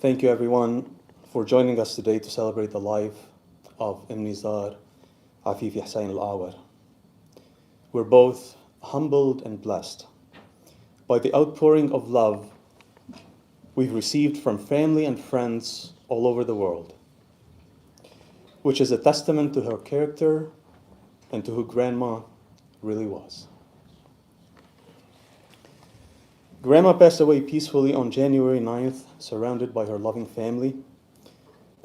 Thank you everyone for joining us today to celebrate the life of Nizar Afife El-Awar. We're both humbled and blessed by the outpouring of love we've received from family and friends all over the world, which is a testament to her character and to who Grandma really was. Grandma passed away peacefully on January 9th, surrounded by her loving family,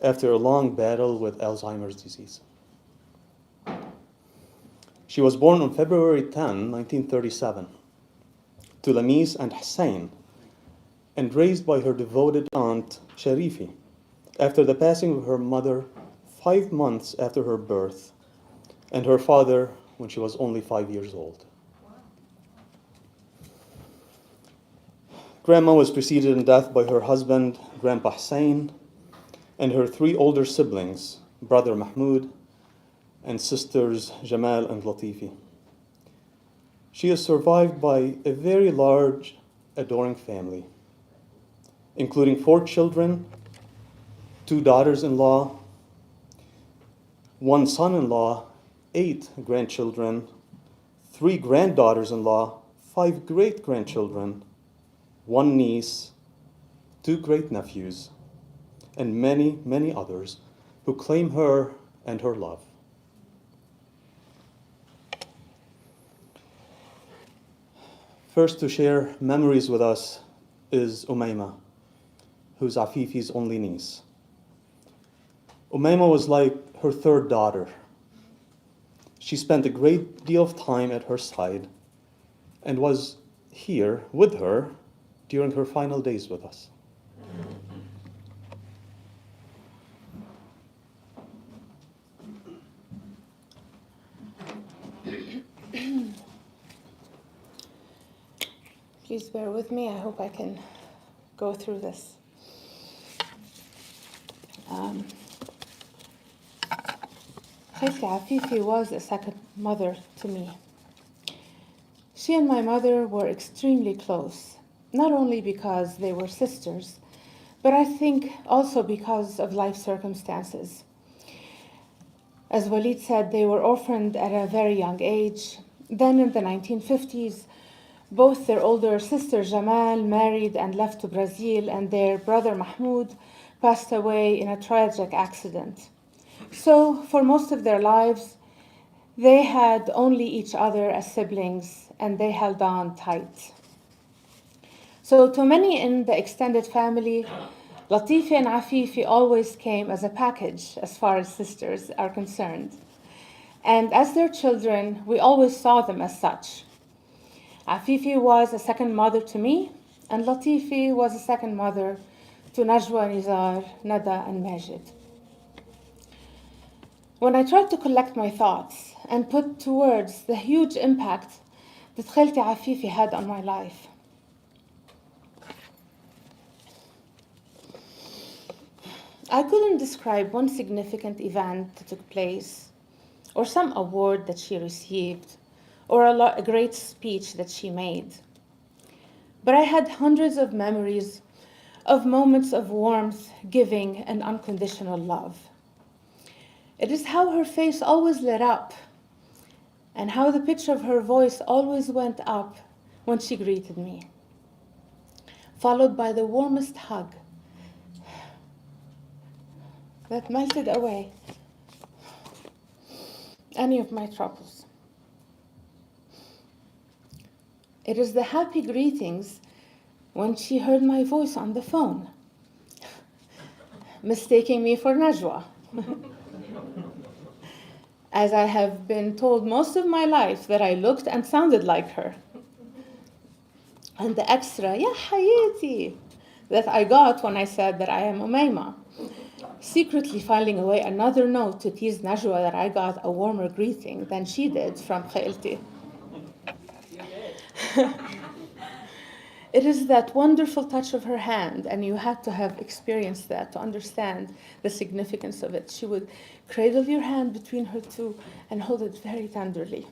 after a long battle with Alzheimer's disease. She was born on February 10, 1937, to Lamis and Hussein, and raised by her devoted aunt, Sharifi, after the passing of her mother 5 months after her birth, and her father when she was only 5 years old. Grandma was preceded in death by her husband, Grandpa Hussein, and her 3 older siblings, brother Mahmoud, and sisters Jamal and Latifi. She is survived by a very large, adoring family, including 4 children, 2 daughters-in-law, 1 son-in-law, 8 grandchildren, 3 granddaughters-in-law, 5 great-grandchildren, 1 niece, 2 great-nephews, and many, many others who claim her and her love. First to share memories with us is Umayma, who's Afife's only niece. Umayma was like her 3rd daughter. She spent a great deal of time at her side and was here with her during her final days with us. Please bear with me. I hope I can go through this. Afife was a second mother to me. She and my mother were extremely close, not only because they were sisters, but I think also because of life circumstances. As Walid said, they were orphaned at a very young age. Then in the 1950s, both their older sister Jamal married and left to Brazil, and their brother Mahmoud passed away in a tragic accident. So for most of their lives, they had only each other as siblings, and they held on tight. So to many in the extended family, Latife and Afife always came as a package as far as sisters are concerned. And as their children, we always saw them as such. Afife was a second mother to me, and Latife was a second mother to Najwa, Nizar, Nada, and Majid. When I tried to collect my thoughts and put to words the huge impact that Khalti Afife had on my life, I couldn't describe one significant event that took place, or some award that she received, or a great speech that she made. But I had hundreds of memories of moments of warmth, giving, and unconditional love. It is how her face always lit up, and how the pitch of her voice always went up when she greeted me, followed by the warmest hug that melted away any of my troubles. It is the happy greetings when she heard my voice on the phone, mistaking me for Najwa, as I have been told most of my life that I looked and sounded like her. And the extra, ya hayati, that I got when I said that I am Umayma, secretly filing away another note to tease Najwa that I got a warmer greeting than she did from Khailti. It is that wonderful touch of her hand, and you had to have experienced that to understand the significance of it. She would cradle your hand between her two and hold it very tenderly.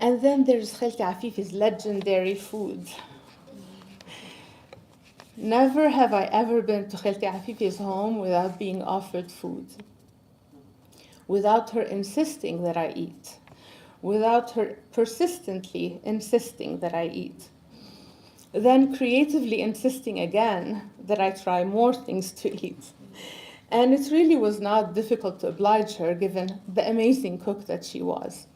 And then there's Khalti Afif's legendary food. Never have I ever been to Khalti Afif's home without being offered food, without her insisting that I eat, without her persistently insisting that I eat, then creatively insisting again that I try more things to eat. And it really was not difficult to oblige her given the amazing cook that she was.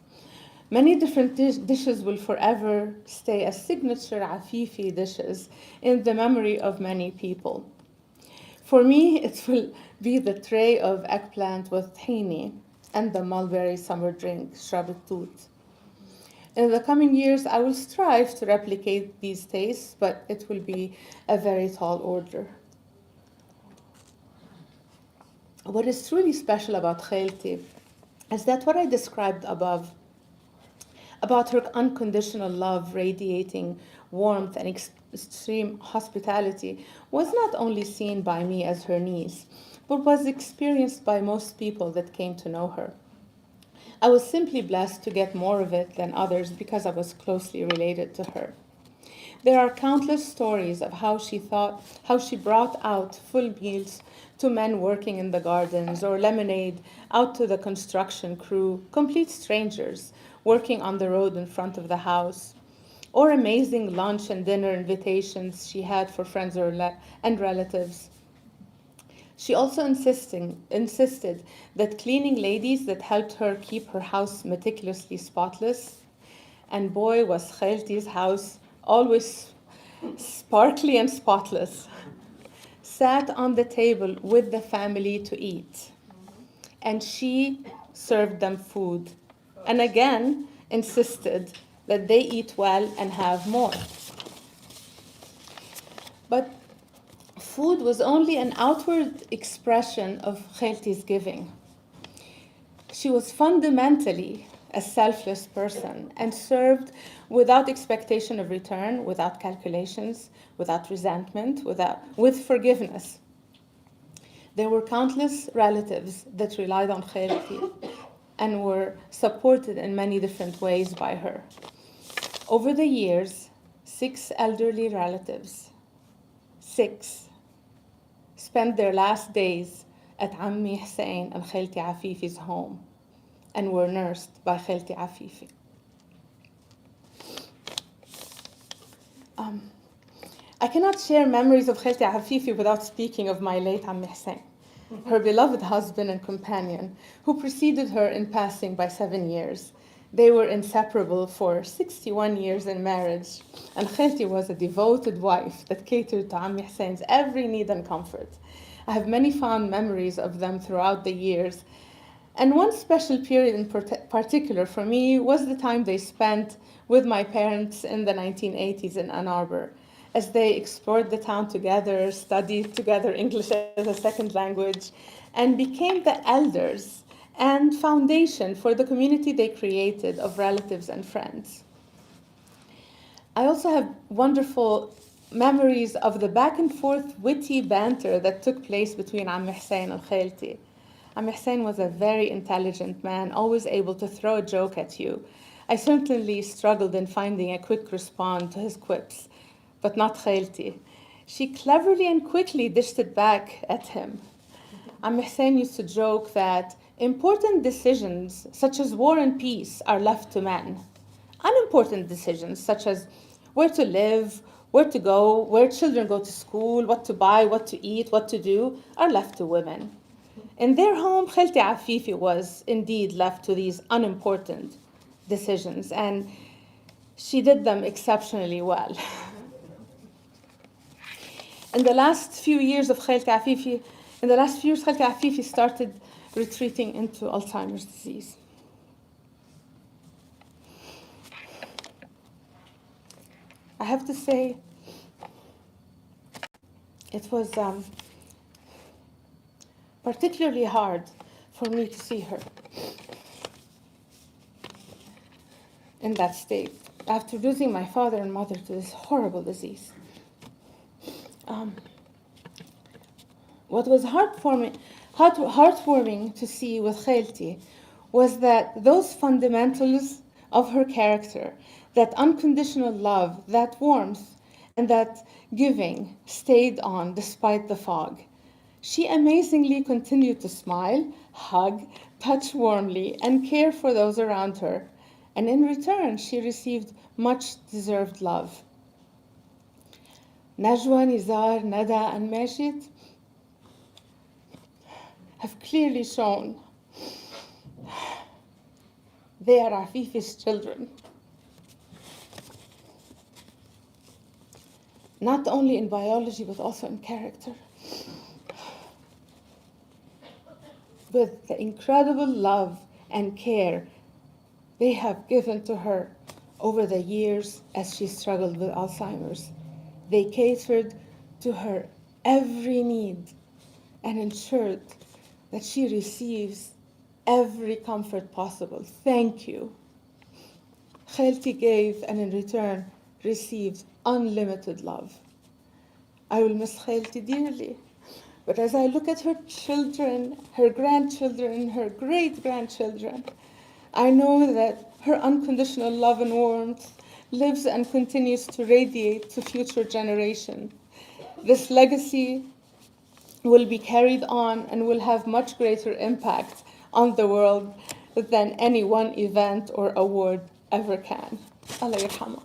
Many different dishes will forever stay as signature Afifi dishes in the memory of many people. For me, it will be the tray of eggplant with tahini and the mulberry summer drink, shabat toot. In the coming years, I will strive to replicate these tastes, but it will be a very tall order. What is truly special about Khailti is that what I described above, about her unconditional love radiating warmth and extreme hospitality, was not only seen by me as her niece, but was experienced by most people that came to know her. I was simply blessed to get more of it than others because I was closely related to her. There are countless stories of how she brought out full meals to men working in the gardens, or lemonade out to the construction crew, complete strangers working on the road in front of the house, or amazing lunch and dinner invitations she had for friends and relatives. She also insisted that cleaning ladies that helped her keep her house meticulously spotless, and boy was Khailti's house always sparkly and spotless, sat on the table with the family to eat. And she served them food, and again insisted that they eat well and have more. But food was only an outward expression of Khailti's giving. She was fundamentally a selfless person and served without expectation of return, without calculations, without resentment, with forgiveness. There were countless relatives that relied on Khailti and were supported in many different ways by her. Over the years, 6 elderly relatives, 6, spent their last days at Ammi Hussein and Khailti Afif's home and were nursed by Khailti Afife. I cannot share memories of Khailti Afife without speaking of my late Ammi Hussein, her beloved husband and companion, who preceded her in passing by 7 years. They were inseparable for 61 years in marriage, and Khailti was a devoted wife that catered to Ammi Hussein's every need and comfort. I have many fond memories of them throughout the years, and one special period in particular for me was the time they spent with my parents in the 1980s in Ann Arbor, as they explored the town together, studied together English as a second language, and became the elders and foundation for the community they created of relatives and friends. I also have wonderful memories of the back and forth witty banter that took place between Ammi Hussein and Khailti. Ammi Hussein was a very intelligent man, always able to throw a joke at you. I certainly struggled in finding a quick response to his quips, but not Khailti. She cleverly and quickly dished it back at him. Ammi Hussein used to joke that important decisions, such as war and peace, are left to men. Unimportant decisions, such as where to live, where to go, where children go to school, what to buy, what to eat, what to do, are left to women. In their home, Khailti Afife was indeed left to these unimportant decisions, and she did them exceptionally well. In the last few years, Khailti Afife started retreating into Alzheimer's disease. I have to say, it was particularly hard for me to see her in that state after losing my father and mother to this horrible disease. What was heartwarming to see with Khailti was that those fundamentals of her character, that unconditional love, that warmth, and that giving stayed on despite the fog. She amazingly continued to smile, hug, touch warmly, and care for those around her. And in return, she received much deserved love. Najwa, Nizar, Nada, and Majid have clearly shown they are Afife's children. Not only in biology, but also in character. With the incredible love and care they have given to her over the years as she struggled with Alzheimer's, they catered to her every need and ensured that she receives every comfort possible. Thank you. Khalti gave and in return received unlimited love. I will miss Khalti dearly, but as I look at her children, her grandchildren, her great-grandchildren, I know that her unconditional love and warmth lives and continues to radiate to future generations. This legacy will be carried on and will have much greater impact on the world than any one event or award ever can. Allah yarhamah.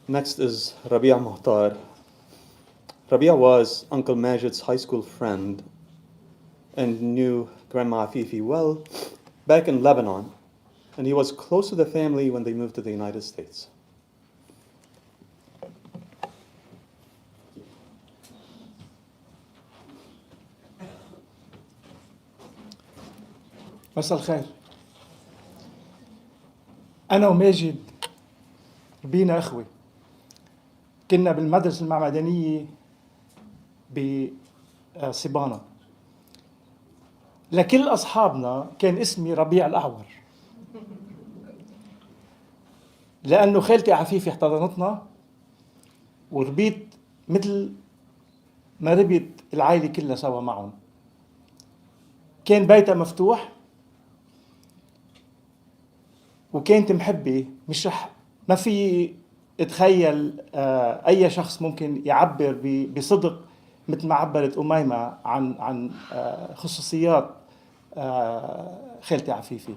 Next is Rabia Muhtar. Rabia was Uncle Majid's high school friend and knew Grandma Afife well back in Lebanon, and he was close to the family when they moved to the United States. مساء الخير. أنا وماجد بينا إخوة. كنا بالمدرسة المعمدانية بصبانة. لكل أصحابنا كان اسمي ربيع الأعور. لأنه خالتي عفيفة احتضنتنا وربيت مثل ما ربيت العائلة كلها سوا معهم. كان بيتها مفتوح وكانت محبة. مش رح ما في اتخيل أي شخص ممكن يعبر بصدق مثل ما عبرت أميمة عن خصوصيات خالتي عفيفة.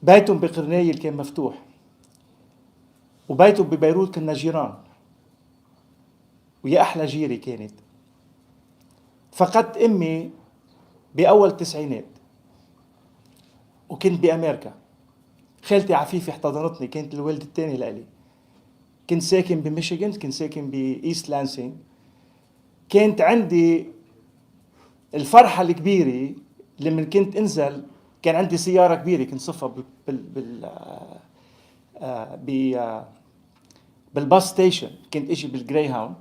بيتهم بقرنايل كان مفتوح وبيته ببيروت كنا جيران ويا أحلى جيري كانت. فقدت أمي بأول التسعينات وكنت بأمريكا. خالتي عفيفة احتضنتني، كانت الوالدة الثانية لإلي. كنت ساكن بميشيغان، كنت ساكن بإيست لانسينج. كانت عندي الفرحة الكبيرة لما كنت انزل. كان عندي سيارة كبيرة كنت صفها بالباص ستيشن. كنت اجي بالجراي هاوند.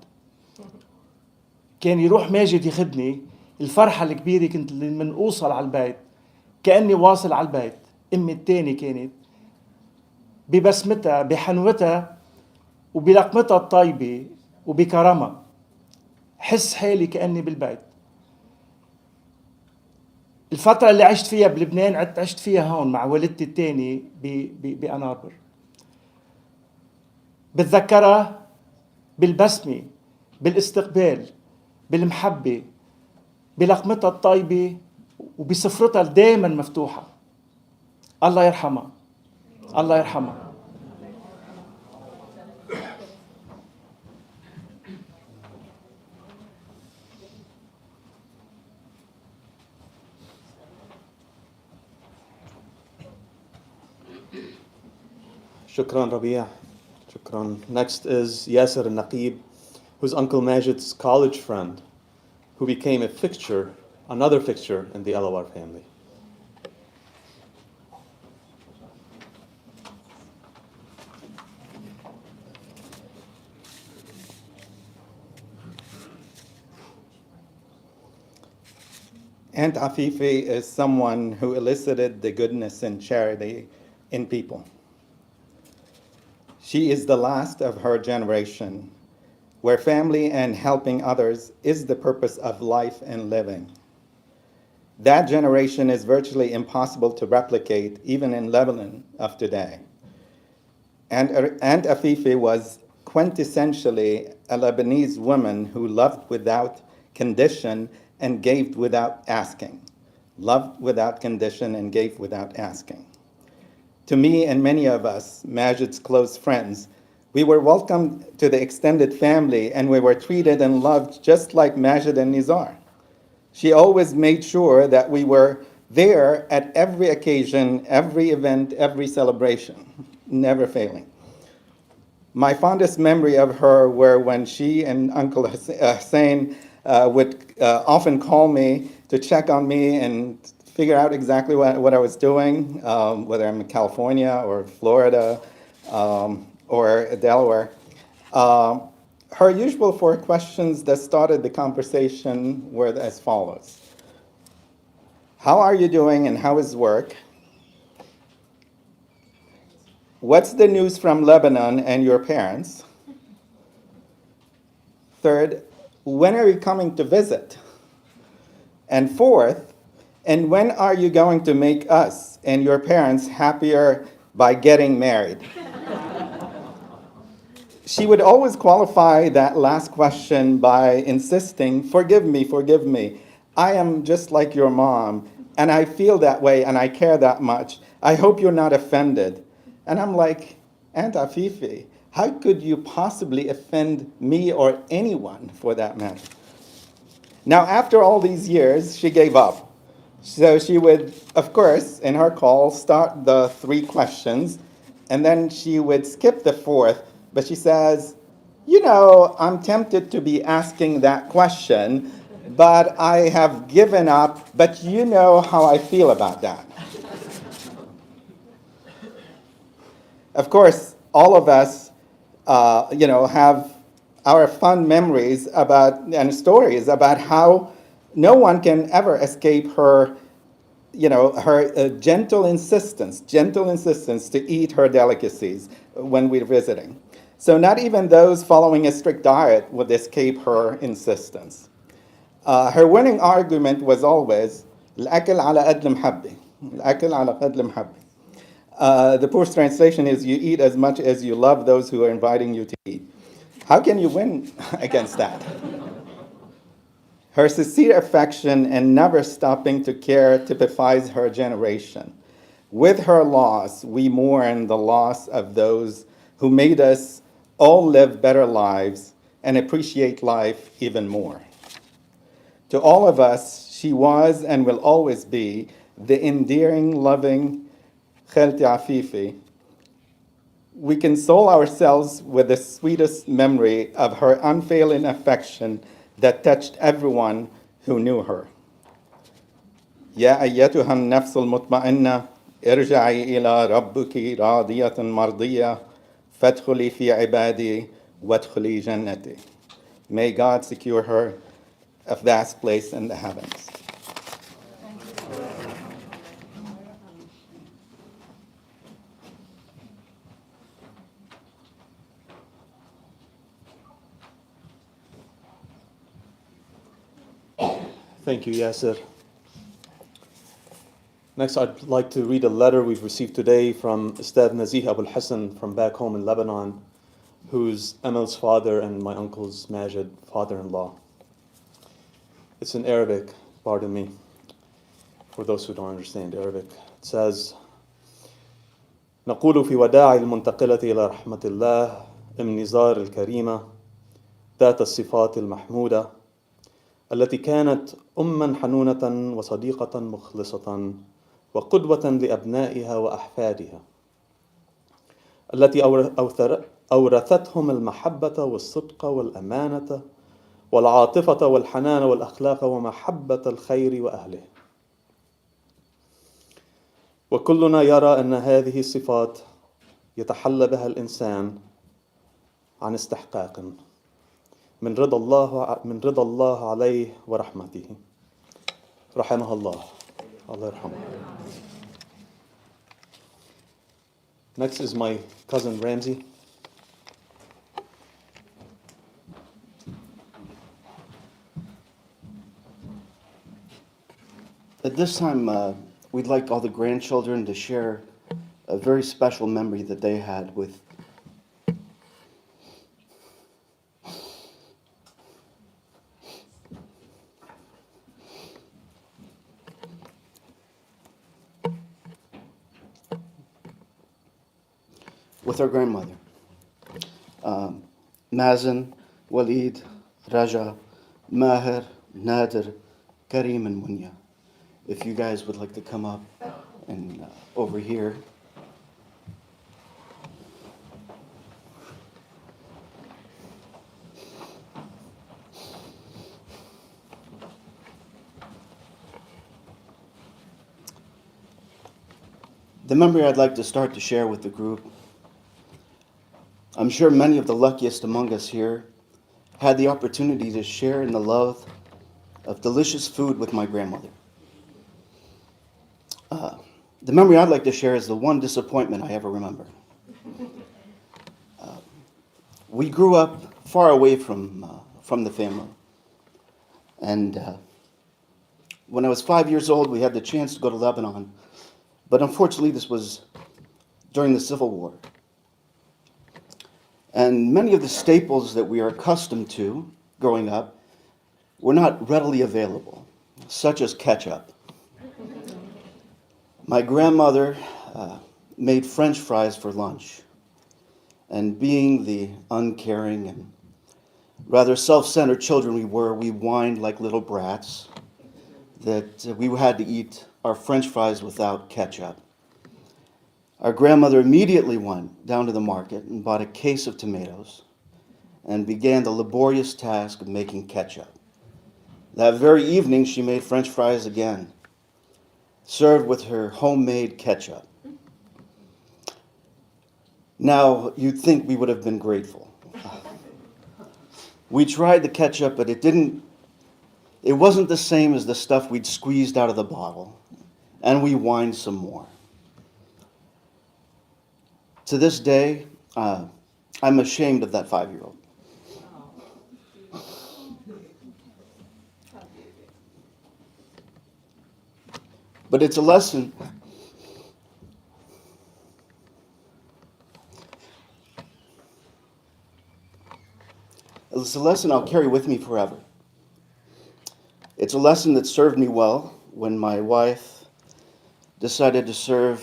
كان يروح ماجد ياخذني. الفرحة الكبيرة كنت لما اوصل على البيت كأني واصل على البيت. امي الثانية كانت ببسمتها بحنوتها وبلقمتها الطيبة وبكرمها حس حالي كأني بالبيت. الفترة اللي عشت فيها بلبنان عشت فيها هون مع والدتي الثانية بأن أربر. بتذكرها بالبسمة، بالاستقبال، بالمحبة، بلقمتها الطيبة وبسفرتها دائما مفتوحة. الله يرحمها. الله يرحمها. Shukran, Rabia. Shukran. Next is Yasser al-Naqib, who's Uncle Majid's college friend, who became a fixture, another fixture in the El-Awar family. Aunt Afife is someone who elicited the goodness and charity in people. She is the last of her generation, where family and helping others is the purpose of life and living. That generation is virtually impossible to replicate, even in Lebanon of today. And Aunt Afife was quintessentially a Lebanese woman who loved without condition and gave without asking. Loved without condition and gave without asking. To me and many of us, Majid's close friends, we were welcomed to the extended family and we were treated and loved just like Majid and Nizar. She always made sure that we were there at every occasion, every event, every celebration, never failing. My fondest memory of her were when she and Uncle Hussein would often call me to check on me and figure out exactly what I was doing, whether I'm in California or Florida or Delaware. Her usual four questions that started the conversation were as follows. How are you doing and how is work? What's the news from Lebanon and your parents? Third, when are you coming to visit? And fourth, and when are you going to make us and your parents happier by getting married? She would always qualify that last question by insisting, forgive me. I am just like your mom, and I feel that way, and I care that much. I hope you're not offended. And I'm like, Aunt Afife, how could you possibly offend me or anyone for that matter? Now, after all these years, she gave up. So she would, of course, in her call, start the three questions, and then she would skip the fourth, but she says, I'm tempted to be asking that question, but I have given up, but you know how I feel about that. Of course, all of us, have our fond memories about and stories about how no one can ever escape her, her gentle insistence to eat her delicacies when we're visiting. So not even those following a strict diet would escape her insistence. Her winning argument was always, الأكل على قد المحبة. الأكل على قد المحبة. The poor's translation is, you eat as much as you love those who are inviting you to eat. How can you win against that? Her sincere affection and never stopping to care typifies her generation. With her loss, we mourn the loss of those who made us all live better lives and appreciate life even more. To all of us, she was and will always be the endearing, loving Khalti Afife. We console ourselves with the sweetest memory of her unfailing affection that touched everyone who knew her. يا أيتها النفس المطمئنة ارجعي إلى ربك راضية مرضية فادخلي في عبادي وادخلي جنتي. May God secure her a vast place in the heavens. Thank you, Yasser. Next, I'd like to read a letter we've received today from Ustad Nazih Abul Hassan from back home in Lebanon, who's Amel's father and my uncle's Majid father-in-law. It's in Arabic, pardon me, for those who don't understand Arabic. It says, نقول في وداع المنتقلة إلى رحمة الله نزار الكريمة ذات الصفات المحمودة التي كانت أماً حنونة وصديقة مخلصة وقدوة لأبنائها وأحفادها التي أورثتهم المحبة والصدق والأمانة والعاطفة والحنان والأخلاق ومحبة الخير وأهله. وكلنا يرى أن هذه الصفات يتحلى بها الإنسان عن استحقاق من رضا الله عليه ورحمته. رحمها الله. Allah yarhamha. Next is my cousin Ramsey. At this time, we'd like all the grandchildren to share a very special memory that they had with our grandmother. Mazen, Walid, Raja, Maher, Nader, Karim, and Munya. If you guys would like to come up and over here. The memory I'd like to start to share with the group, I'm sure many of the luckiest among us here had the opportunity to share in the love of delicious food with my grandmother. The memory I'd like to share is the one disappointment I ever remember. We grew up far away from the family. And when I was 5 years old, we had the chance to go to Lebanon. But unfortunately, this was during the Civil War. And many of the staples that we are accustomed to growing up were not readily available, such as ketchup. My grandmother made French fries for lunch. And being the uncaring and rather self-centered children we were, we whined like little brats that we had to eat our French fries without ketchup. Our grandmother immediately went down to the market and bought a case of tomatoes and began the laborious task of making ketchup. That very evening, she made French fries again, served with her homemade ketchup. Now, you'd think we would have been grateful. We tried the ketchup, but it wasn't the same as the stuff we'd squeezed out of the bottle, and we whined some more. To this day, I'm ashamed of that 5-year-old. But it's a lesson. It's a lesson I'll carry with me forever. It's a lesson that served me well when my wife decided to serve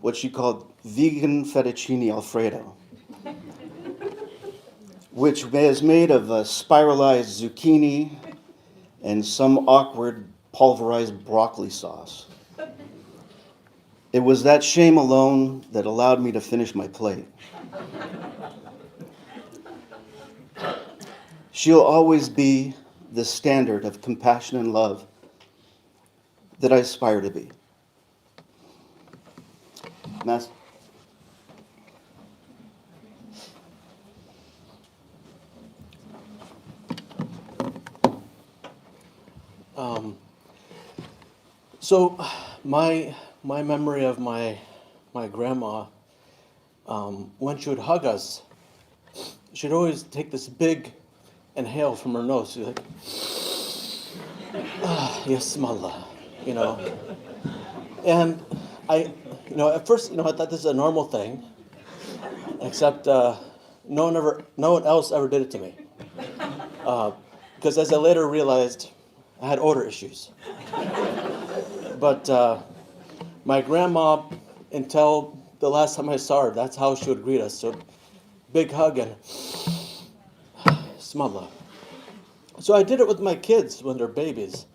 what she called vegan fettuccine Alfredo, which is made of spiralized zucchini and some awkward pulverized broccoli sauce. It was that shame alone that allowed me to finish my plate. She'll always be the standard of compassion and love that I aspire to be. Master. So my memory of my grandma, when she would hug us, she'd always take this big inhale from her nose. She'd like, yes, Mallah, you know. And at first, I thought this is a normal thing, except no one else ever did it to me. Because as I later realized, I had odor issues. But my grandma, until the last time I saw her, that's how she would greet us. So big hug and smalla. So I did it with my kids when they're babies.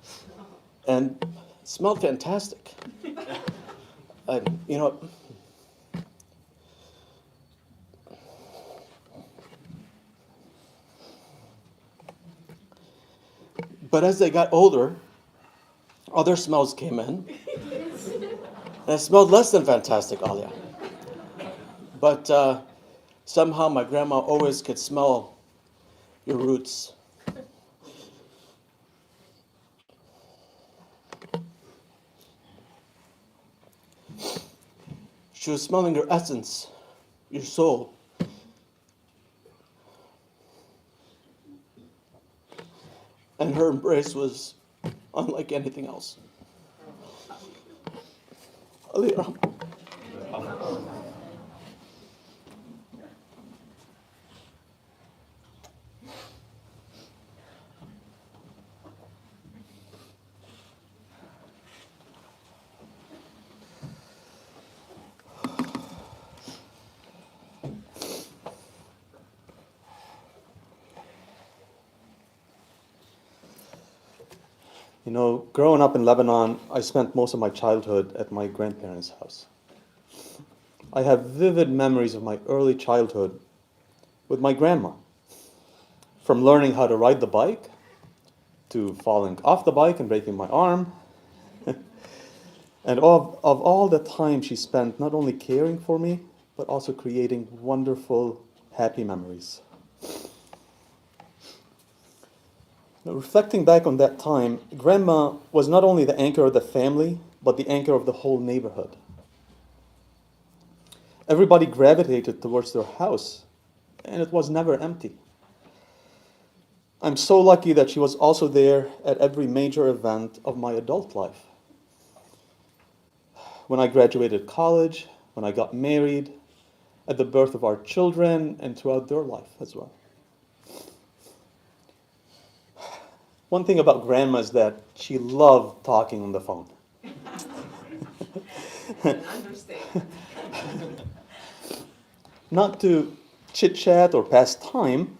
And it smelled fantastic. But as they got older, other smells came in. And it smelled less than fantastic, Alia. But somehow my grandma always could smell your roots. She was smelling your essence, your soul. And her embrace was unlike anything else. Allah yarham. You know, growing up in Lebanon, I spent most of my childhood at my grandparents' house. I have vivid memories of my early childhood with my grandma. From learning how to ride the bike, to falling off the bike and breaking my arm, and of all the time she spent not only caring for me, but also creating wonderful, happy memories. Now, reflecting back on that time, Grandma was not only the anchor of the family, but the anchor of the whole neighborhood. Everybody gravitated towards their house, and it was never empty. I'm so lucky that she was also there at every major event of my adult life. When I graduated college, when I got married, at the birth of our children, and throughout their life as well. One thing about Grandma is that she loved talking on the phone. Not to chit-chat or pass time,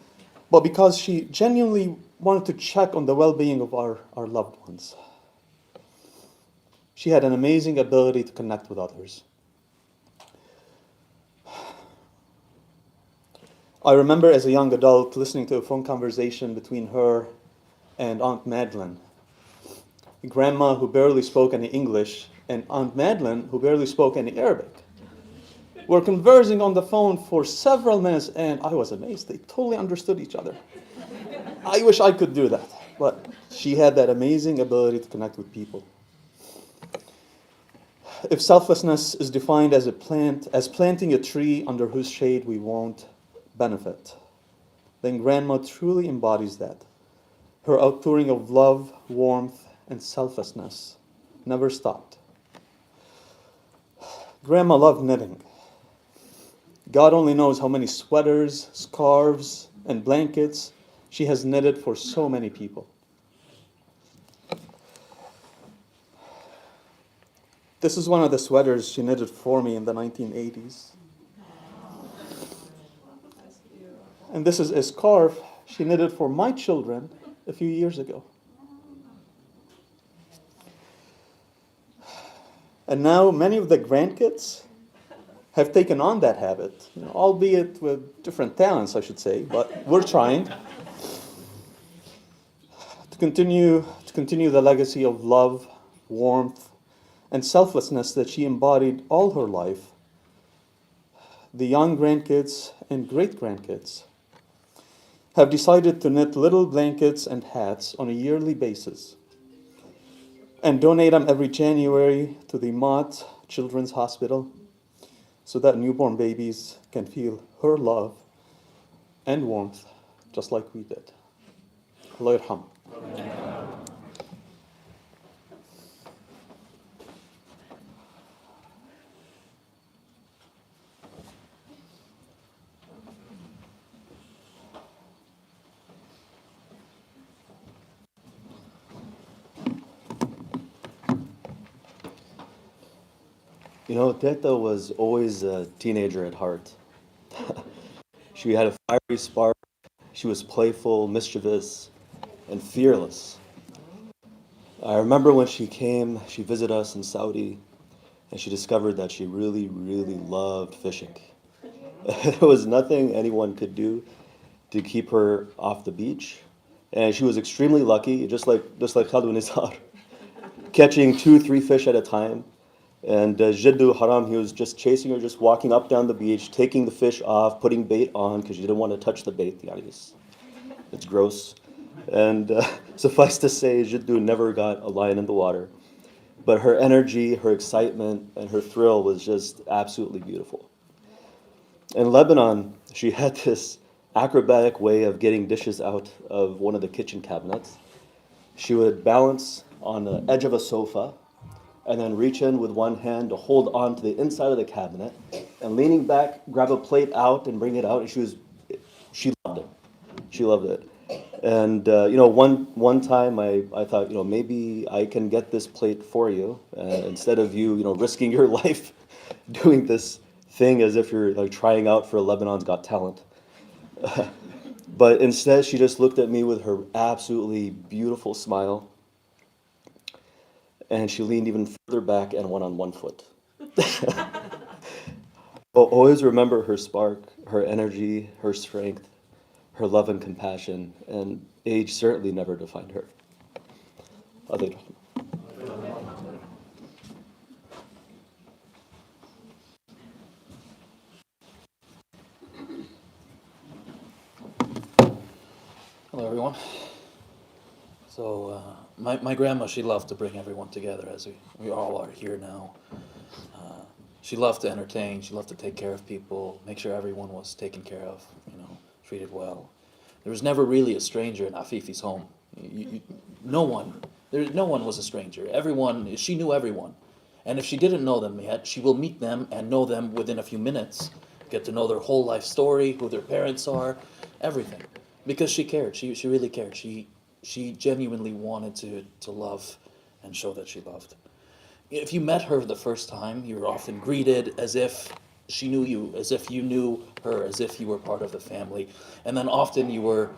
but because she genuinely wanted to check on the well-being of our loved ones. She had an amazing ability to connect with others. I remember as a young adult listening to a phone conversation between her and Aunt Madeline. Grandma, who barely spoke any English, and Aunt Madeline, who barely spoke any Arabic, were conversing on the phone for several minutes, and I was amazed. They totally understood each other. I wish I could do that, but she had that amazing ability to connect with people. If selflessness is defined as planting a tree under whose shade we won't benefit, then Grandma truly embodies that. Her outpouring of love, warmth, and selflessness never stopped. Grandma loved knitting. God only knows how many sweaters, scarves, and blankets she has knitted for so many people. This is one of the sweaters she knitted for me in the 1980s. And this is a scarf she knitted for my children a few years ago. And now many of the grandkids have taken on that habit, albeit with different talents, I should say, but we're trying to continue the legacy of love, warmth, and selflessness that she embodied all her life. The young grandkids and great-grandkids have decided to knit little blankets and hats on a yearly basis and donate them every January to the Mott Children's Hospital so that newborn babies can feel her love and warmth just like we did. Allah yarham. You know, Teta was always a teenager at heart. She had a fiery spark. She was playful, mischievous, and fearless. I remember when she came, she visited us in Saudi, and she discovered that she really, really loved fishing. There was nothing anyone could do to keep her off the beach, and she was extremely lucky, just like Khalid Nizar, catching 2-3 fish at a time. And Jiddu Haram, he was just chasing her, just walking up down the beach, taking the fish off, putting bait on, because she didn't want to touch the bait. It's gross. And suffice to say, Jiddu never got a line in the water. but her energy, her excitement, and her thrill was just absolutely beautiful. In Lebanon, she had this acrobatic way of getting dishes out of one of the kitchen cabinets. She would balance on the edge of a sofa and then reach in with one hand to hold on to the inside of the cabinet, and leaning back, grab a plate out and bring it out. And she loved it. She loved it. And one time I thought, maybe I can get this plate for you, instead of you risking your life doing this thing as if you're like trying out for Lebanon's Got Talent. But instead, she just looked at me with her absolutely beautiful smile, and she leaned even further back and went on one foot. But always remember her spark, her energy, her strength, her love and compassion, and age certainly never defined her. الله يرحمها. Hello, everyone. So, my grandma, she loved to bring everyone together, as we all are here now. She loved to entertain, she loved to take care of people, make sure everyone was taken care of, treated well. There was never really a stranger in Afife's home. No one was a stranger. Everyone, she knew everyone. And if she didn't know them yet, she will meet them and know them within a few minutes, get to know their whole life story, who their parents are, everything. Because she cared, she really cared. She genuinely wanted to love and show that she loved. If you met her the first time, you were often greeted as if she knew you, as if you knew her, as if you were part of the family. And then often you were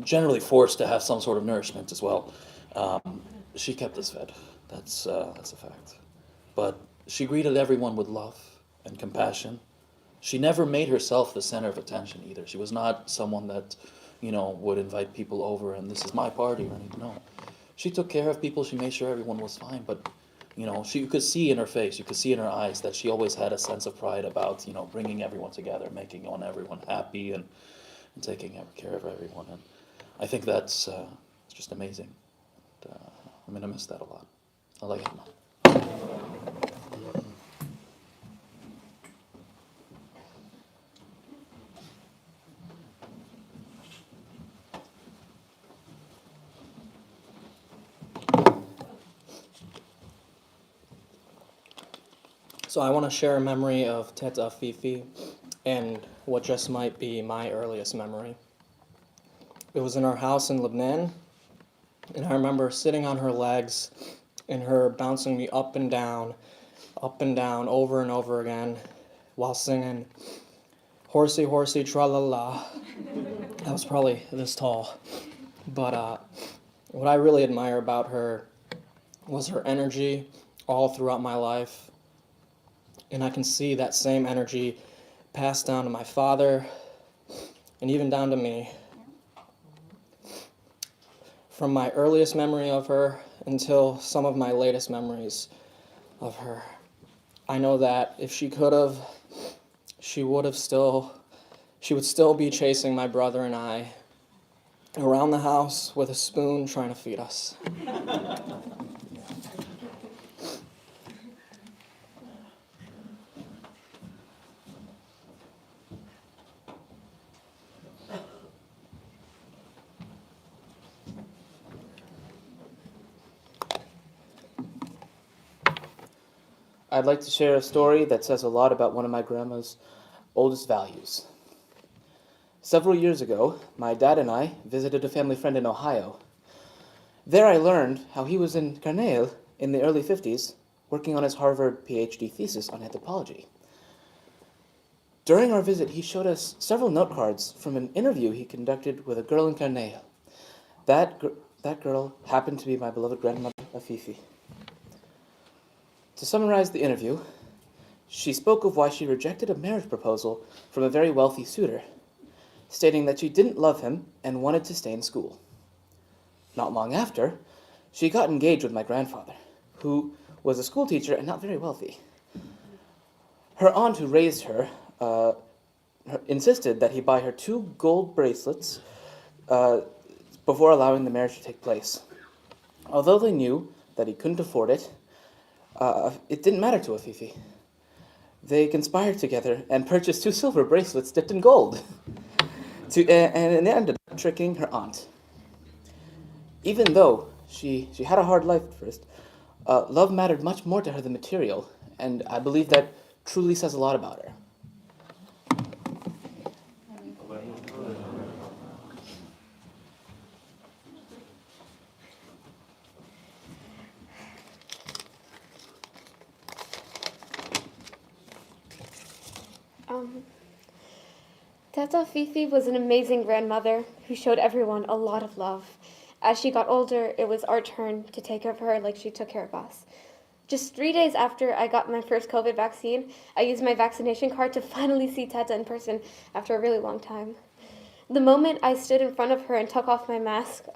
generally forced to have some sort of nourishment as well. She kept us fed. That's a fact. But she greeted everyone with love and compassion. She never made herself the center of attention either. She was not someone that, would invite people over and this is my party or anything. No. She took care of people. She made sure everyone was fine. But, you could see in her face, you could see in her eyes that she always had a sense of pride about, bringing everyone together, making everyone happy and taking care of everyone. And I think that's just amazing. I'm going to miss that a lot. I like it. So I want to share a memory of Teta Afife and what just might be my earliest memory. It was in our house in Lebanon, and I remember sitting on her legs and her bouncing me up and down, over and over again, while singing, "Horsey, horsey, tra-la-la." I was probably this tall. But what I really admire about her was her energy all throughout my life. And I can see that same energy passed down to my father and even down to me. From my earliest memory of her until some of my latest memories of her. I know that if she could have, she would still be chasing my brother and I around the house with a spoon trying to feed us. I'd like to share a story that says a lot about one of my grandma's oldest values. Several years ago, my dad and I visited a family friend in Ohio. There I learned how he was in Carnegie in the early 50s, working on his Harvard PhD thesis on anthropology. During our visit, he showed us several note cards from an interview he conducted with a girl in Carnegie. That girl happened to be my beloved grandmother, Afife. To summarize the interview, she spoke of why she rejected a marriage proposal from a very wealthy suitor, stating that she didn't love him and wanted to stay in school. Not long after, she got engaged with my grandfather, who was a school teacher and not very wealthy. Her aunt, who raised her, insisted that he buy her 2 gold bracelets before allowing the marriage to take place. Although they knew that he couldn't afford it, it didn't matter to Afife. They conspired together and purchased 2 silver bracelets dipped in gold. And they ended up tricking her aunt. Even though she had a hard life at first, love mattered much more to her than material, and I believe that truly says a lot about her. Teta Fifi was an amazing grandmother who showed everyone a lot of love. As she got older, it was our turn to take care of her like she took care of us. Just 3 days after I got my first COVID vaccine, I used my vaccination card to finally see Teta in person after a really long time. The moment I stood in front of her and took off my mask,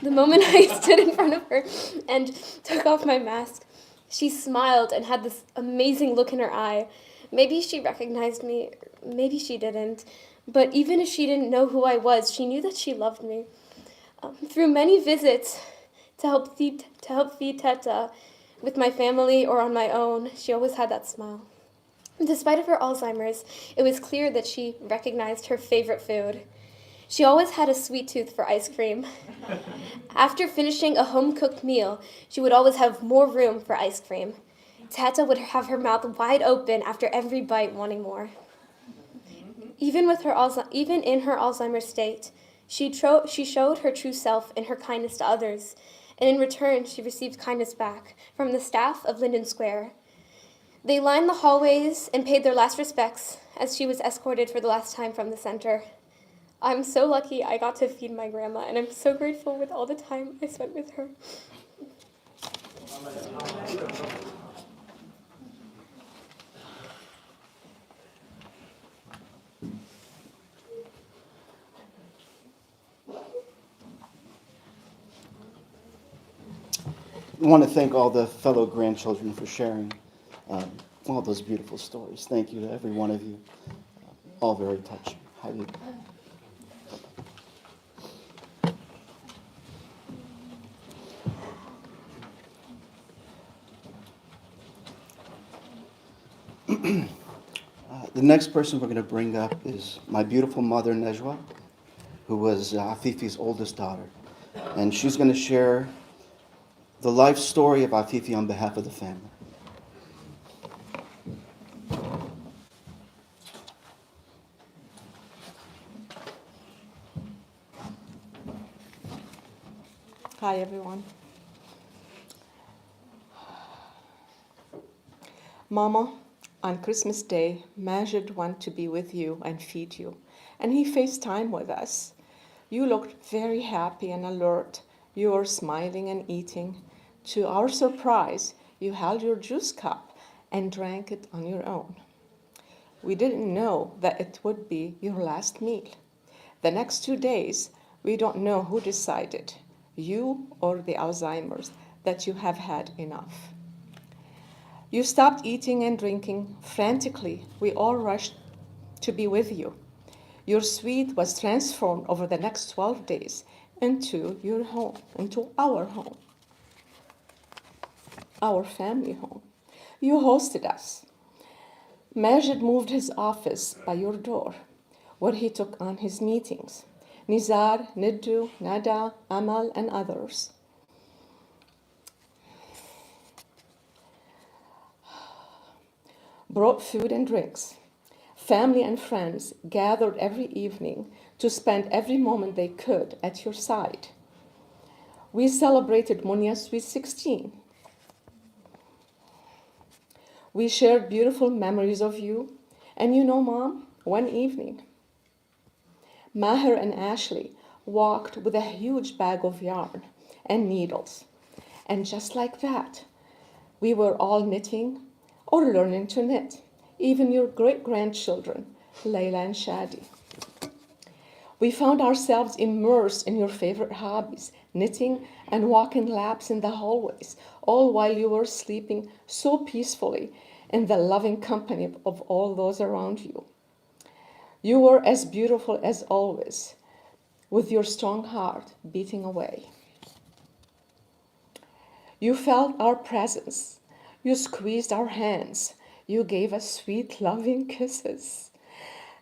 the moment I stood in front of her and took off my mask, she smiled and had this amazing look in her eye. Maybe she recognized me, maybe she didn't, but even if she didn't know who I was, she knew that she loved me. Through many visits to help feed Teta with my family or on my own, she always had that smile. Despite of her Alzheimer's, it was clear that she recognized her favorite food. She always had a sweet tooth for ice cream. After finishing a home-cooked meal, she would always have more room for ice cream. Teta would have her mouth wide open after every bite, wanting more. Even in her Alzheimer's state, she showed her true self in her kindness to others, and in return, she received kindness back from the staff of Linden Square. They lined the hallways and paid their last respects as she was escorted for the last time from the center. I'm so lucky I got to feed my grandma, and I'm so grateful with all the time I spent with her. I want to thank all the fellow grandchildren for sharing all those beautiful stories. Thank you to every one of you. All very touching. Highly. The next person we're going to bring up is my beautiful mother, Nejwa, who was Afife's oldest daughter. And she's going to share the life story of Afife on behalf of the family. Hi, everyone. Mama, on Christmas Day, Majid wanted to be with you and feed you, and he FaceTimed with us. You looked very happy and alert. You were smiling and eating. To our surprise, you held your juice cup and drank it on your own. We didn't know that it would be your last meal. The next 2 days, we don't know who decided, you or the Alzheimer's, that you have had enough. You stopped eating and drinking frantically. We all rushed to be with you. Your suite was transformed over the next 12 days into your home, into our home, our family home. You hosted us. Majid moved his office by your door, where he took on his meetings. Nizar, Niddu, Nada, Amal, and others. Brought food and drinks. Family and friends gathered every evening to spend every moment they could at your side. We celebrated Munya's Sweet 16. We shared beautiful memories of you. And you know, Mom, one evening, Maher and Ashley walked with a huge bag of yarn and needles. And just like that, we were all knitting or learning to knit, even your great-grandchildren, Layla and Shadi. We found ourselves immersed in your favorite hobbies, knitting and walking laps in the hallways, all while you were sleeping so peacefully in the loving company of all those around you. You were as beautiful as always, with your strong heart beating away. You felt our presence. You squeezed our hands. You gave us sweet, loving kisses.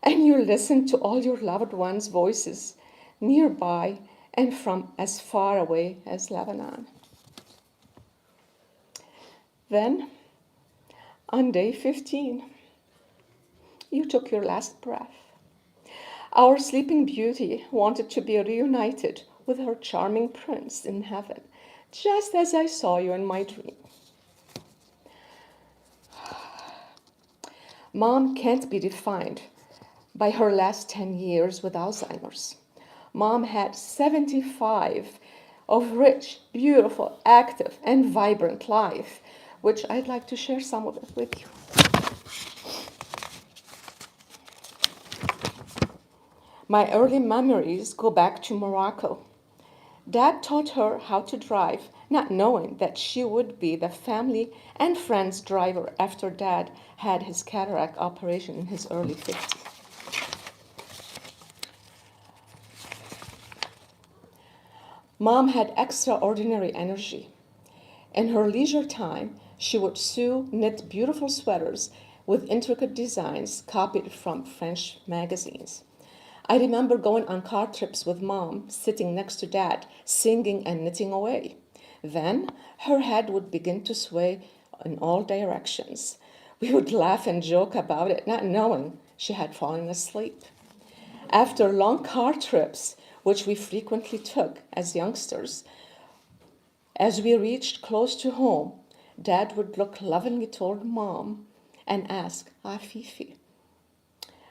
And you listened to all your loved ones' voices nearby and from as far away as Lebanon. Then, on day 15, you took your last breath. Our sleeping beauty wanted to be reunited with her charming prince in heaven, just as I saw you in my dream. Mom can't be defined by her last 10 years with Alzheimer's. Mom had 75 of rich, beautiful, active, and vibrant life, which I'd like to share some of it with you. My early memories go back to Morocco. Dad taught her how to drive, not knowing that she would be the family and friends driver after Dad had his cataract operation in his early 50s. Mom had extraordinary energy. In her leisure time, she would sew, knit beautiful sweaters with intricate designs copied from French magazines. I remember going on car trips with Mom, sitting next to Dad, singing and knitting away. Then her head would begin to sway in all directions. We would laugh and joke about it, not knowing she had fallen asleep. After long car trips, which we frequently took as youngsters, as we reached close to home, Dad would look lovingly toward Mom and ask, Afife,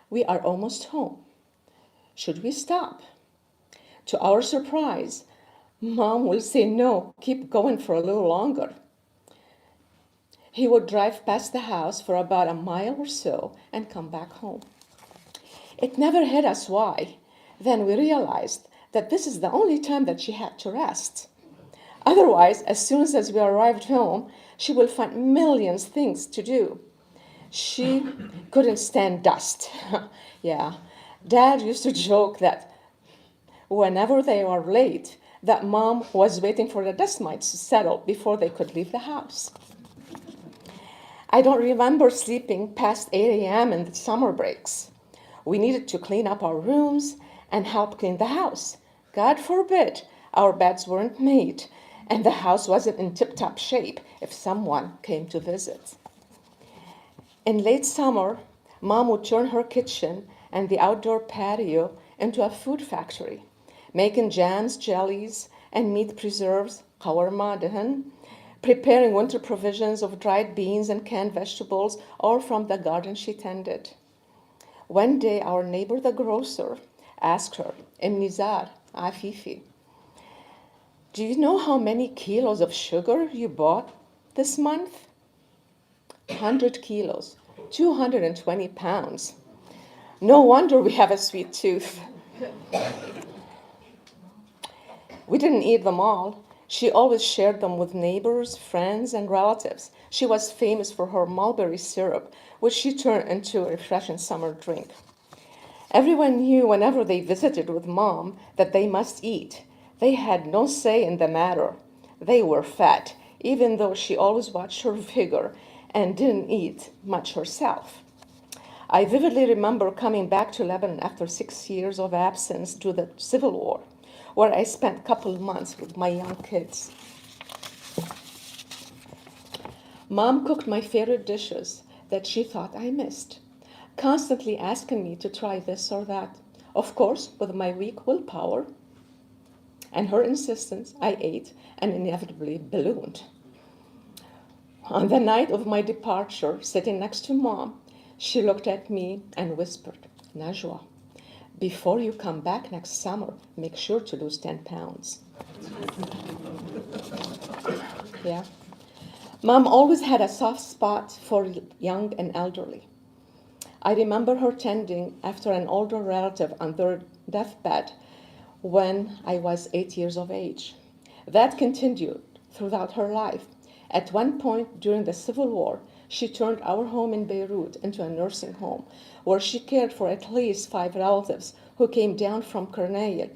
we are almost home. Should we stop? To our surprise, Mom will say, no, keep going for a little longer. He would drive past the house for about a mile or so and come back home. It never hit us why. Then we realized that this is the only time that she had to rest. Otherwise, as soon as we arrived home, she will find millions of things to do. She couldn't stand dust. Yeah. Dad used to joke that whenever they were late, that Mom was waiting for the dust mites to settle before they could leave the house. I don't remember sleeping past 8 a.m. in the summer breaks. We needed to clean up our rooms and help clean the house. God forbid our beds weren't made and the house wasn't in tip-top shape if someone came to visit. In late summer, Mom would turn her kitchen and the outdoor patio into a food factory, making jams, jellies, and meat preserves, qawarma, dahan, preparing winter provisions of dried beans and canned vegetables, all from the garden she tended. One day, our neighbor, the grocer, asked her, Nizar, Afife, do you know how many kilos of sugar you bought this month? 100 kilos, 220 pounds. No wonder we have a sweet tooth. We didn't eat them all. She always shared them with neighbors, friends, and relatives. She was famous for her mulberry syrup, which she turned into a refreshing summer drink. Everyone knew whenever they visited with Mom that they must eat. They had no say in the matter. They were fat, even though she always watched her figure and didn't eat much herself. I vividly remember coming back to Lebanon after 6 years of absence due to the Civil War, where I spent a couple of months with my young kids. Mom cooked my favorite dishes that she thought I missed, constantly asking me to try this or that. Of course, with my weak willpower and her insistence, I ate and inevitably ballooned. On the night of my departure, sitting next to Mom, she looked at me and whispered, Najwa, before you come back next summer, make sure to lose 10 pounds. Yeah. Mom always had a soft spot for young and elderly. I remember her tending after an older relative on their deathbed when I was 8 years of age. That continued throughout her life. At one point during the Civil War, she turned our home in Beirut into a nursing home where she cared for at least 5 relatives who came down from Cornell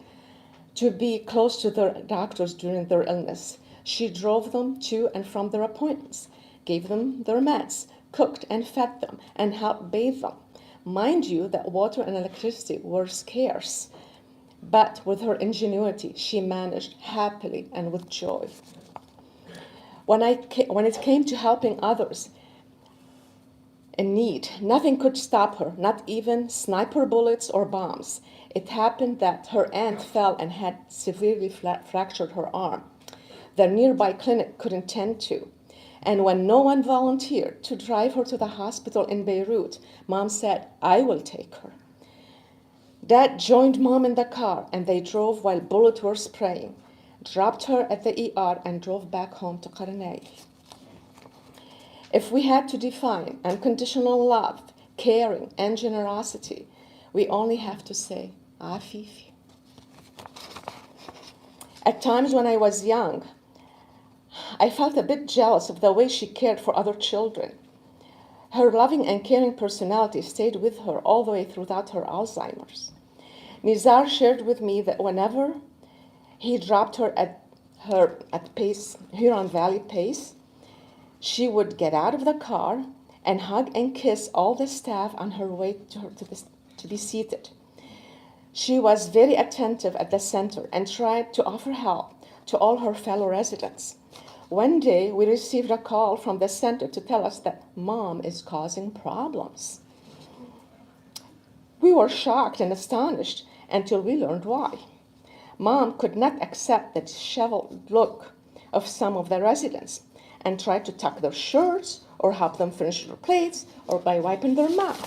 to be close to their doctors during their illness. She drove them to and from their appointments, gave them their meds, cooked and fed them, and helped bathe them. Mind you that water and electricity were scarce, but with her ingenuity, she managed happily and with joy. When it came to helping others in need, nothing could stop her, not even sniper bullets or bombs. It happened that her aunt fell and had severely fractured her arm. The nearby clinic couldn't tend to. And when no one volunteered to drive her to the hospital in Beirut, Mom said, "I will take her." Dad joined Mom in the car, and they drove while bullets were spraying, dropped her at the ER, and drove back home to Qarnay. If we had to define unconditional love, caring, and generosity, we only have to say, Afife. At times when I was young, I felt a bit jealous of the way she cared for other children. Her loving and caring personality stayed with her all the way throughout her Alzheimer's. Nizar shared with me that whenever he dropped her at Pace, Huron Valley Pace, she would get out of the car and hug and kiss all the staff on her way to be seated. She was very attentive at the center and tried to offer help to all her fellow residents. One day, we received a call from the center to tell us that Mom is causing problems. We were shocked and astonished until we learned why. Mom could not accept the disheveled look of some of the residents and tried to tuck their shirts or help them finish their plates or by wiping their mouth.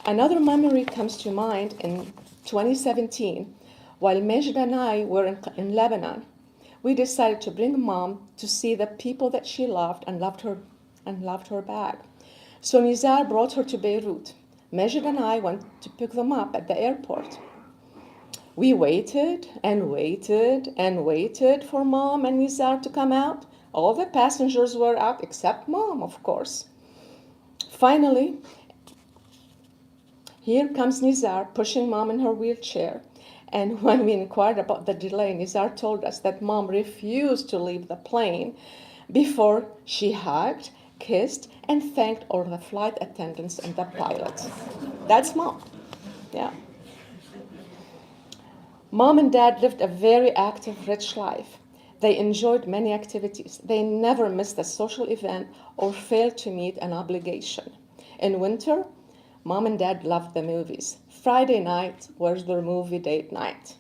Another memory comes to mind in 2017. While Majid and I were in Lebanon, we decided to bring Mom to see the people that she loved and loved her back. So Nizar brought her to Beirut. Majid and I went to pick them up at the airport. We waited and waited and waited for Mom and Nizar to come out. All the passengers were out except Mom, of course. Finally, here comes Nizar pushing Mom in her wheelchair. And when we inquired about the delay, Nizar told us that Mom refused to leave the plane before she hugged, kissed, and thanked all the flight attendants and the pilots. That's Mom. Yeah. Mom and Dad lived a very active, rich life. They enjoyed many activities. They never missed a social event or failed to meet an obligation. In winter, Mom and Dad loved the movies. Friday night was their movie date night.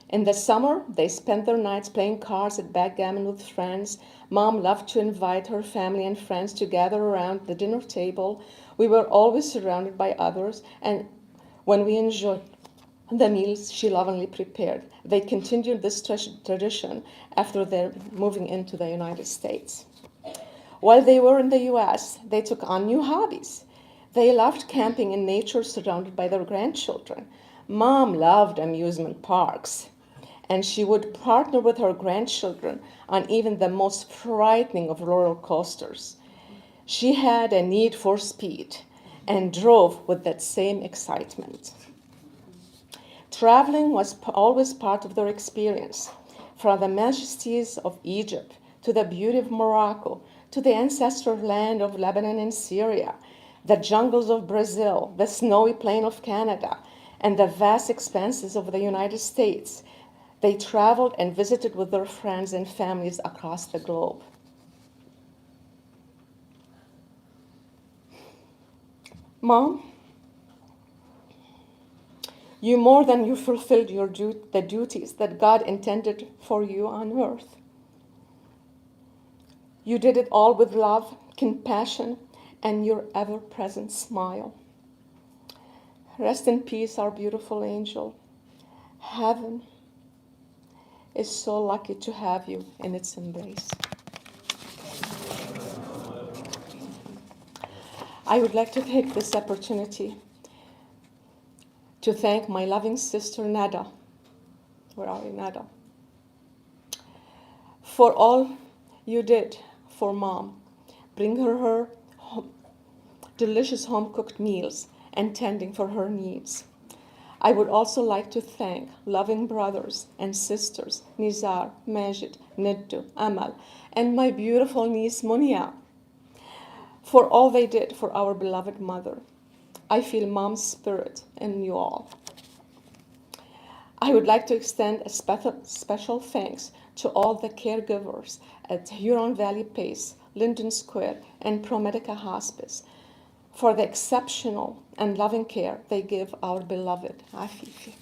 In the summer, they spent their nights playing cards at backgammon with friends. Mom loved to invite her family and friends to gather around the dinner table. We were always surrounded by others, and when we enjoyed the meals she lovingly prepared, they continued this tradition after their moving into the United States. While they were in the U.S., they took on new hobbies. They loved camping in nature surrounded by their grandchildren. Mom loved amusement parks, and she would partner with her grandchildren on even the most frightening of roller coasters. She had a need for speed and drove with that same excitement. Traveling was always part of their experience, from the majesties of Egypt to the beauty of Morocco to the ancestral land of Lebanon and Syria, the jungles of Brazil, the snowy plain of Canada, and the vast expanses of the United States. They traveled and visited with their friends and families across the globe. Mom, you more than you fulfilled the duties that God intended for you on earth. You did it all with love, compassion, and your ever-present smile. Rest in peace, our beautiful angel. Heaven is so lucky to have you in its embrace. I would like to take this opportunity to thank my loving sister Nada. Where are you, Nada? For all you did for Mom, bring her delicious home-cooked meals and tending for her needs. I would also like to thank loving brothers and sisters Nizar, Majid, Niddu, Amal, and my beautiful niece Munia for all they did for our beloved mother. I feel mom's spirit in you all. I would like to extend a special thanks to all the caregivers at Huron Valley Place, Linden Square, and ProMedica Hospice for the exceptional and loving care they give our beloved Afife.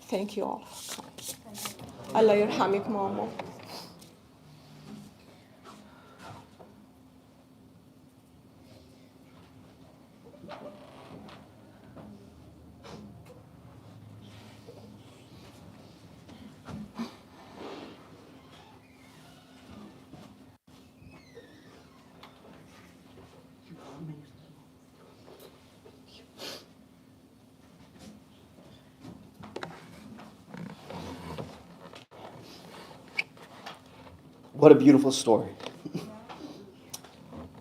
Thank you all for coming. Allah yarhamik, Mama. What a beautiful story.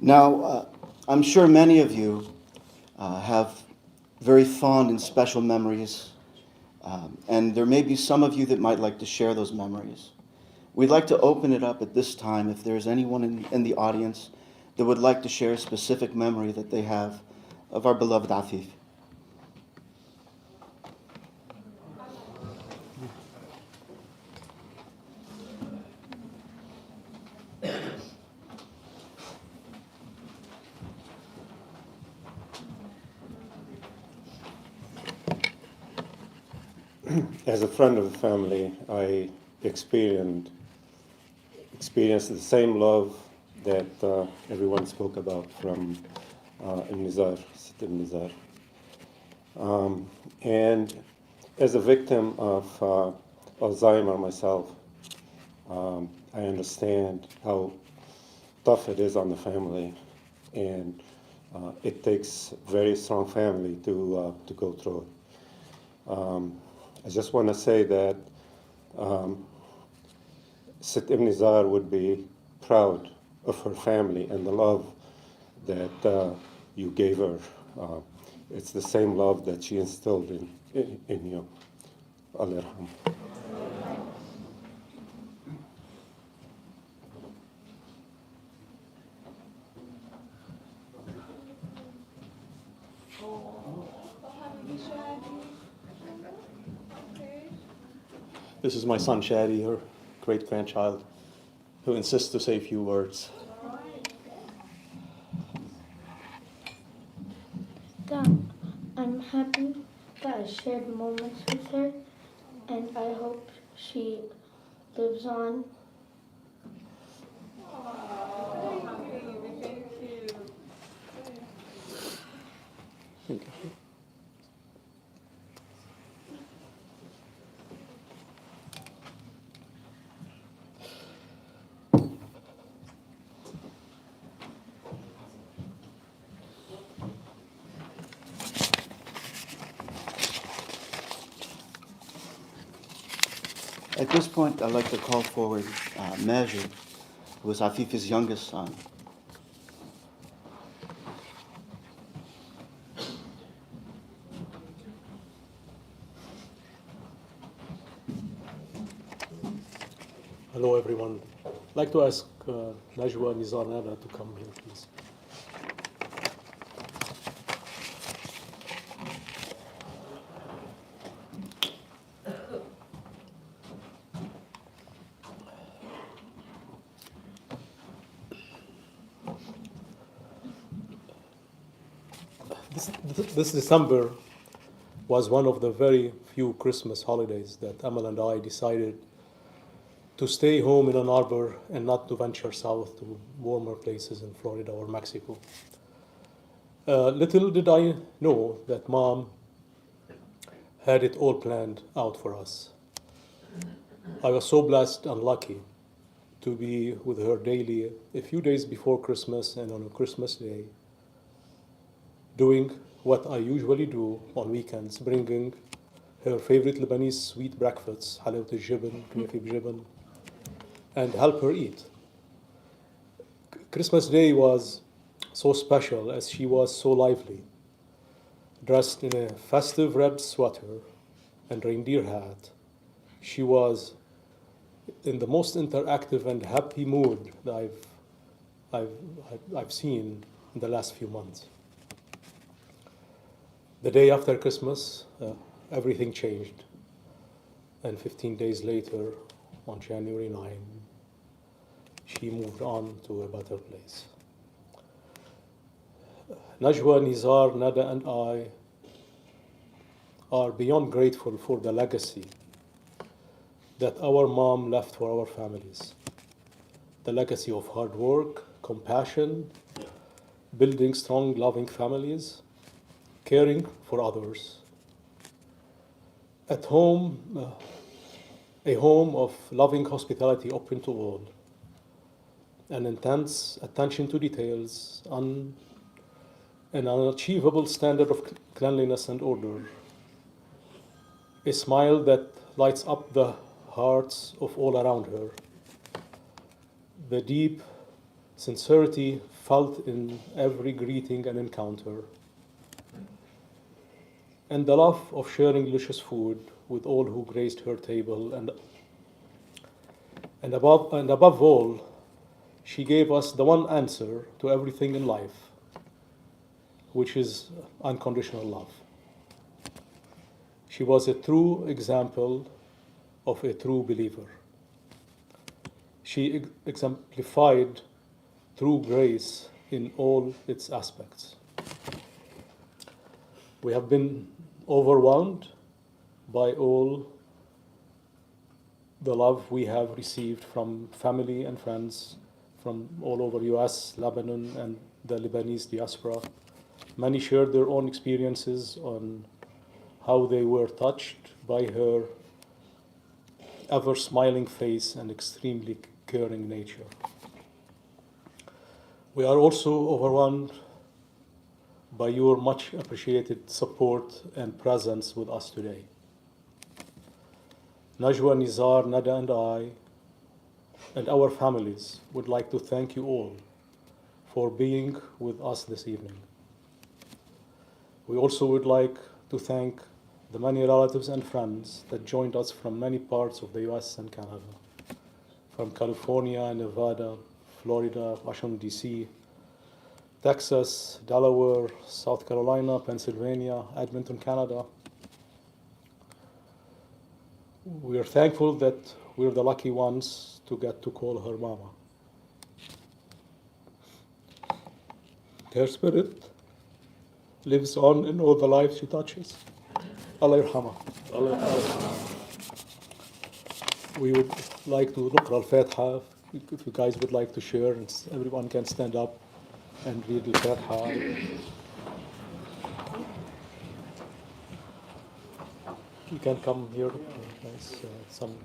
Now, I'm sure many of you have very fond and special memories, and there may be some of you that might like to share those memories. We'd like to open it up at this time if there's anyone in the audience that would like to share a specific memory that they have of our beloved Afife. As a friend of the family, I experienced the same love that everyone spoke about from Nizar, Sister Nizar. And as a victim of Alzheimer myself, I understand how tough it is on the family, and it takes a very strong family to go through it. I just want to say that Sit Nizar would be proud of her family and the love that you gave her. It's the same love that she instilled in you. Allah yarham. This is my son Shadi, her great-grandchild, who insists to say a few words. Dad, I'm happy that I shared moments with her, and I hope she lives on. Thank you. At this point, I'd like to call forward Majid, who is Afife's youngest son. Hello, everyone. I'd like to ask Najwa Nizar Nana to come here, please. This December was one of the very few Christmas holidays that Amal and I decided to stay home in Ann Arbor and not to venture south to warmer places in Florida or Mexico. Little did I know that Mom had it all planned out for us. I was so blessed and lucky to be with her daily a few days before Christmas and on a Christmas day, doing what I usually do on weekends, bringing her favorite Lebanese sweet breakfasts, halawat al-jibn, knafi b'jibn, and help her eat. Christmas Day was so special as she was so lively, dressed in a festive red sweater and reindeer hat, she was in the most interactive and happy mood that I've seen in the last few months. The day after Christmas, everything changed. And 15 days later, on January 9, she moved on to a better place. Najwa, Nizar, Nada, and I are beyond grateful for the legacy that our mom left for our families. The legacy of hard work, compassion, building strong, loving families, caring for others. At home, a home of loving hospitality open to all, an intense attention to details, an unachievable standard of cleanliness and order, a smile that lights up the hearts of all around her, the deep sincerity felt in every greeting and encounter, and the love of sharing delicious food with all who graced her table, and above all, she gave us the one answer to everything in life, which is unconditional love. She was a true example of a true believer. She exemplified true grace in all its aspects. We have been overwhelmed by all the love we have received from family and friends from all over US, Lebanon, and the Lebanese diaspora. Many shared their own experiences on how they were touched by her ever-smiling face and extremely caring nature. We are also overwhelmed by your much appreciated support and presence with us today. Najwa, Nizar, Nada, and I, and our families would like to thank you all for being with us this evening. We also would like to thank the many relatives and friends that joined us from many parts of the US and Canada, from California, Nevada, Florida, Washington, D.C., Texas, Delaware, South Carolina, Pennsylvania, Edmonton, Canada. We are thankful that we're the lucky ones to get to call her mama. Her spirit lives on in all the lives she touches. Allah yarhamah. Allah yarhamah. We would like to نقرأ الفاتحة. If you guys would like to share, and everyone can stand up and read الفاتحة. You can come here. Nice, some.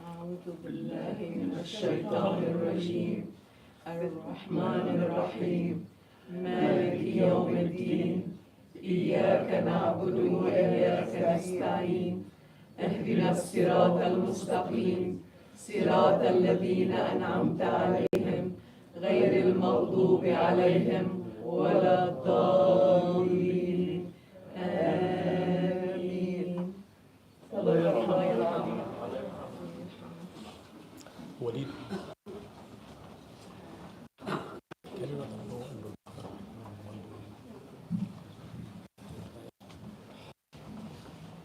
أعوذ بالله من الشيطان الرجيم الرحمن الرحيم مالك يوم الدين إياك نعبد وإياك نستعين اهدنا الصراط المستقيم صراط الذين أنعمت عليهم غير المغضوب عليهم ولا الضالين آمين. الله يرحمه. Walid.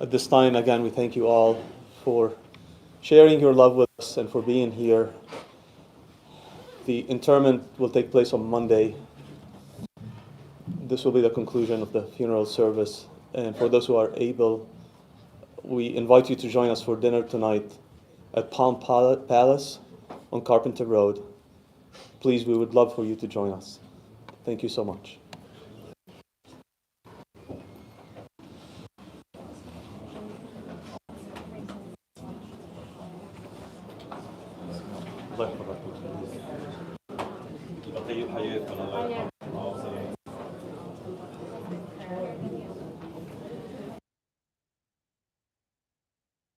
At this time, again, we thank you all for sharing your love with us and for being here. The interment will take place on Monday. This will be the conclusion of the funeral service. And for those who are able, we invite you to join us for dinner tonight at Palm Palace on Carpenter Road. Please, we would love for you to join us. Thank you so much. الله يحفظك.